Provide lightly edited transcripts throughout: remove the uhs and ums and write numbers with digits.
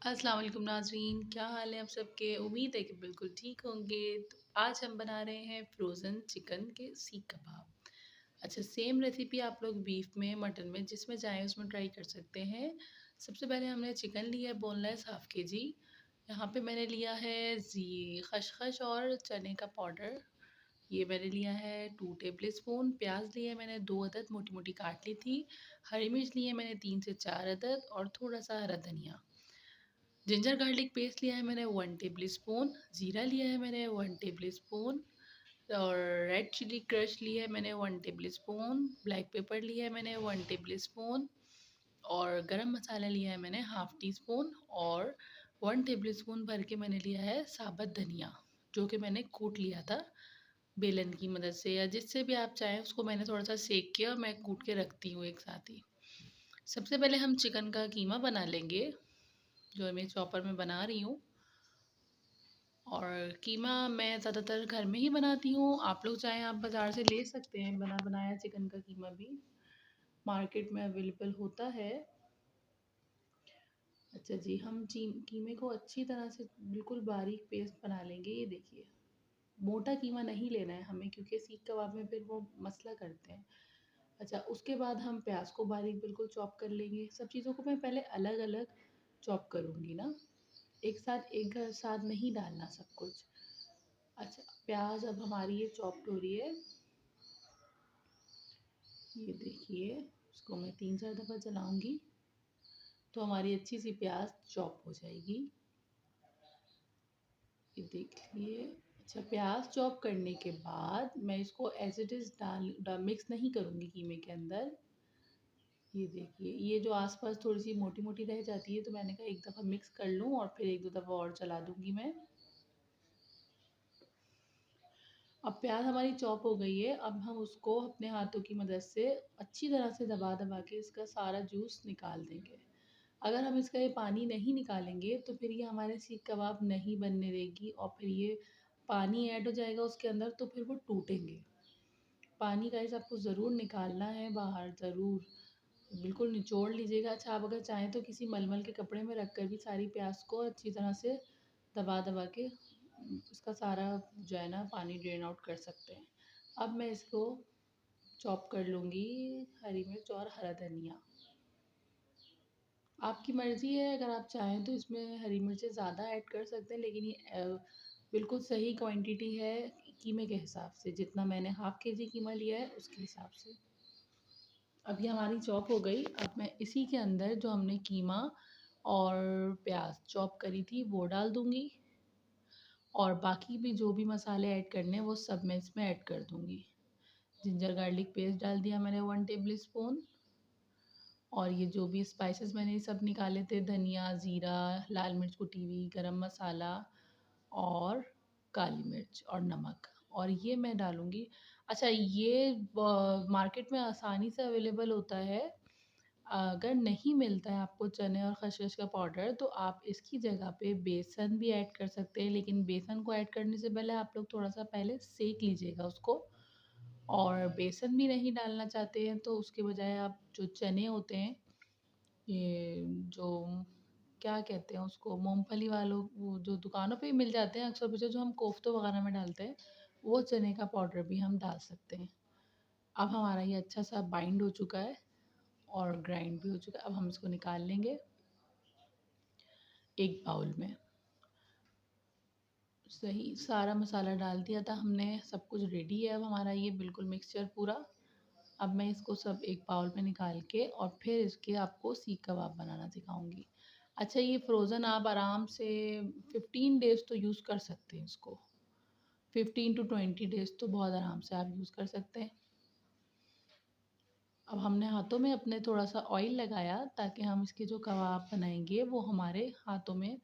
अस्सलाम वालेकुम नाज़रीन, क्या हाल है आप सबके। उम्मीद है कि बिल्कुल ठीक होंगे। तो आज हम बना रहे हैं फ्रोज़न चिकन के सीख कबाब। अच्छा, सेम रेसिपी आप लोग बीफ में, मटन में, जिसमें चाहें उसमें ट्राई कर सकते हैं। सबसे पहले हमने चिकन लिया है बोनलेस हाफ़ केजी। यहाँ पे मैंने लिया है खसखस और चने का पाउडर। ये मैंने लिया है 2 टेबल स्पून। प्याज लिया है मैंने 2 अदद, मोटी मोटी काट ली थी। हरी मिर्च लिए मैंने 3 से 4 अदद और थोड़ा सा हरा धनिया। जिंजर गार्लिक पेस्ट लिया है मैंने 1 टेबल स्पून। ज़ीरा लिया है मैंने 1 टेबल स्पून। और रेड चिली क्रश लिया है मैंने 1 टेबल स्पून। ब्लैक पेपर लिया है मैंने 1 टेबल स्पून। और गरम मसाला लिया है मैंने हाफ़ टी स्पून। और 1 टेबल स्पून भर के मैंने लिया है साबुत धनिया, जो कि मैंने कूट लिया था बेलन की मदद से, या जिससे भी आप चाहें। उसको मैंने थोड़ा सा सेक के और मैं कूट के रखती हूँ एक साथ ही। सबसे पहले हम चिकन का कीमा बना लेंगे, जो मैं चॉपर में बना रही हूँ। और कीमा मैं ज़्यादातर घर में ही बनाती हूँ। आप लोग चाहें आप बाज़ार से ले सकते हैं, बना बनाया चिकन का कीमा भी मार्केट में अवेलेबल होता है। अच्छा जी, हम कीमे को अच्छी तरह से बिल्कुल बारीक पेस्ट बना लेंगे। ये देखिए, मोटा कीमा नहीं लेना है हमें, क्योंकि सीख कबाब में फिर वो मसला करते हैं। अच्छा, उसके बाद हम प्याज को बारीक बिल्कुल चॉप कर लेंगे। सब चीज़ों को मैं पहले अलग अलग चॉप करूँगी ना, एक साथ नहीं डालना सब कुछ। अच्छा, प्याज अब हमारी ये चॉप्ड हो रही है। ये देखिए, इसको मैं 3-4 दफ़ा चलाऊंगी तो हमारी अच्छी सी प्याज चॉप हो जाएगी। ये देखिए। अच्छा, प्याज चॉप करने के बाद मैं इसको एज इट इज़ मिक्स नहीं करूँगी कीमे के अंदर। ये देखिए, ये जो आसपास थोड़ी सी मोटी मोटी रह जाती है, तो मैंने कहा एक दफ़ा मिक्स कर लूँ और फिर एक दो दफ़ा और चला दूँगी मैं। अब प्याज हमारी चॉप हो गई है। अब हम उसको अपने हाथों की मदद से अच्छी तरह से दबा दबा के इसका सारा जूस निकाल देंगे। अगर हम इसका ये पानी नहीं निकालेंगे तो फिर ये हमारे सीख कबाब नहीं बनने देगी, और फिर ये पानी ऐड हो जाएगा उसके अंदर, तो फिर वो टूटेंगे। पानी गाइस आपको ज़रूर निकालना है बाहर, ज़रूर बिल्कुल निचोड़ लीजिएगा। अच्छा, आप अगर चाहें तो किसी मलमल के कपड़े में रख कर भी सारी प्याज को अच्छी तरह से दबा दबा के उसका सारा जो है ना पानी ड्रेन आउट कर सकते हैं। अब मैं इसको चॉप कर लूँगी, हरी मिर्च और हरा धनिया। आपकी मर्ज़ी है, अगर आप चाहें तो इसमें हरी मिर्चें ज़्यादा ऐड कर सकते हैं, लेकिन ये बिल्कुल सही क्वांटिटी है कीमे के हिसाब से। जितना मैंने हाफ़ केजी कीमा लिया है उसके हिसाब से। अब ये हमारी चॉप हो गई। अब मैं इसी के अंदर जो हमने कीमा और प्याज चॉप करी थी वो डाल दूँगी, और बाकी भी जो भी मसाले ऐड करने हैं वो सब मैं इसमें ऐड कर दूँगी। जिंजर गार्लिक पेस्ट डाल दिया मैंने 1 टेबल स्पून। और ये जो भी स्पाइसेस मैंने सब निकाले थे, धनिया, ज़ीरा, लाल मिर्च कुटी हुई, गरम मसाला और काली मिर्च और नमक, और ये मैं डालूँगी। अच्छा, ये मार्केट में आसानी से अवेलेबल होता है। अगर नहीं मिलता है आपको चने और खसखस का पाउडर, तो आप इसकी जगह पे बेसन भी ऐड कर सकते हैं, लेकिन बेसन को ऐड करने से पहले आप लोग थोड़ा-सा पहले सेक लीजिएगा उसको। और बेसन भी नहीं डालना चाहते हैं तो उसके बजाय आप जो चने होते हैं, ये जो क्या कहते हैं उसको, मूँगफली वालों, वो जो दुकानों पे ही मिल जाते हैं अक्सर पीछे, जो हम कोफ्तों वगैरह में डालते हैं, वो चने का पाउडर भी हम डाल सकते हैं। अब हमारा ये अच्छा सा बाइंड हो चुका है और ग्राइंड भी हो चुका है। अब हम इसको निकाल लेंगे एक बाउल में। सही, सारा मसाला डाल दिया था हमने, सब कुछ रेडी है अब हमारा ये बिल्कुल मिक्सचर पूरा। अब मैं इसको सब एक बाउल में निकाल के और फिर इसके आपको सीख कबाब बनाना सिखाऊंगी। अच्छा, ये फ्रोज़न आप आराम से 15 डेज़ तो यूज़ कर सकते हैं इसको। 15 टू 20 डेज़ तो बहुत आराम से आप यूज़ कर सकते हैं। अब हमने हाथों में अपने थोड़ा सा ऑयल लगाया, ताकि हम इसके जो कबाब बनाएंगे वो हमारे हाथों में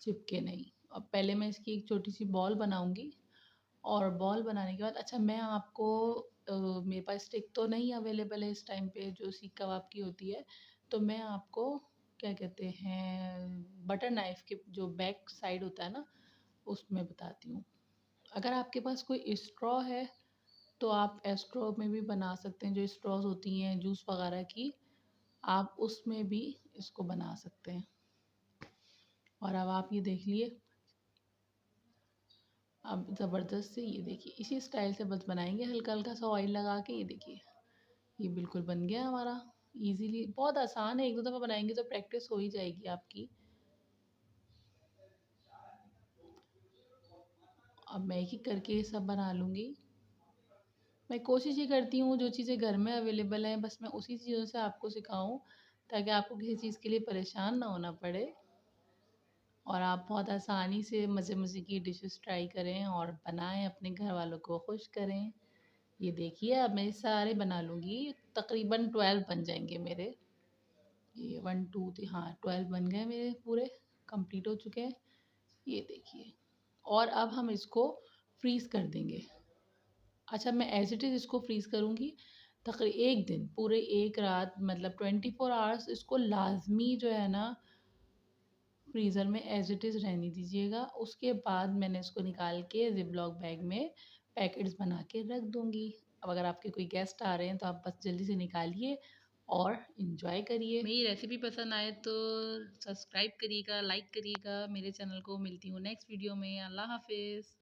चिपके नहीं। अब पहले मैं इसकी एक छोटी सी बॉल बनाऊंगी, और बॉल बनाने के बाद, अच्छा मैं आपको मेरे पास स्टिक तो नहीं अवेलेबल है इस टाइम पे जो सीख कबाब की होती है, तो मैं आपको क्या कहते हैं, बटर नाइफ़ के जो बैक साइड होता है ना, उसमें बताती हूँ। अगर आपके पास कोई स्ट्रॉ है तो आप स्ट्रॉ में भी बना सकते हैं। जो स्ट्रॉज होती हैं जूस वगैरह की, आप उसमें भी इसको बना सकते हैं। और अब आप ये देख लिए, अब ज़बरदस्त से ये देखिए इसी स्टाइल से बस बनाएंगे, हल्का हल्का सा ऑयल लगा के। ये देखिए ये बिल्कुल बन गया हमारा। इजीली, बहुत आसान है, एक दो दफ़ा बनाएंगे तो प्रैक्टिस हो ही जाएगी आपकी। अब मैं एक एक करके ये सब बना लूँगी। मैं कोशिश ये करती हूँ जो चीज़ें घर में अवेलेबल हैं बस मैं उसी चीज़ों से आपको सिखाऊँ, ताकि आपको किसी चीज़ के लिए परेशान ना होना पड़े और आप बहुत आसानी से मज़े-मज़े की डिशेस ट्राई करें और बनाएँ, अपने घर वालों को खुश करें। ये देखिए अब मैं सारे बना लूँगी, तकरीबन 12 बन जाएँगे मेरे। ये 1 2 3 हाँ 12 बन गए मेरे पूरे, कंप्लीट हो चुके हैं। ये देखिए, और अब हम इसको फ्रीज़ कर देंगे। अच्छा, मैं एज़ इट इज़ इसको फ्रीज़ करूँगी, 1 दिन, पूरे 1 रात, मतलब 24 आवर्स इसको लाज़मी जो है ना फ्रीज़र में एज़ इट इज़ रहने दीजिएगा। उसके बाद मैंने इसको निकाल के ज़िप-लॉक बैग में पैकेट्स बना के रख दूँगी। अब अगर आपके कोई गेस्ट आ रहे हैं तो आप बस जल्दी से निकालिए और एन्जॉय करिए। मेरी रेसिपी पसंद आए तो सब्सक्राइब करिएगा, लाइक करिएगा मेरे चैनल को। मिलती हूँ नेक्स्ट वीडियो में। अल्लाह हाफ़िज़।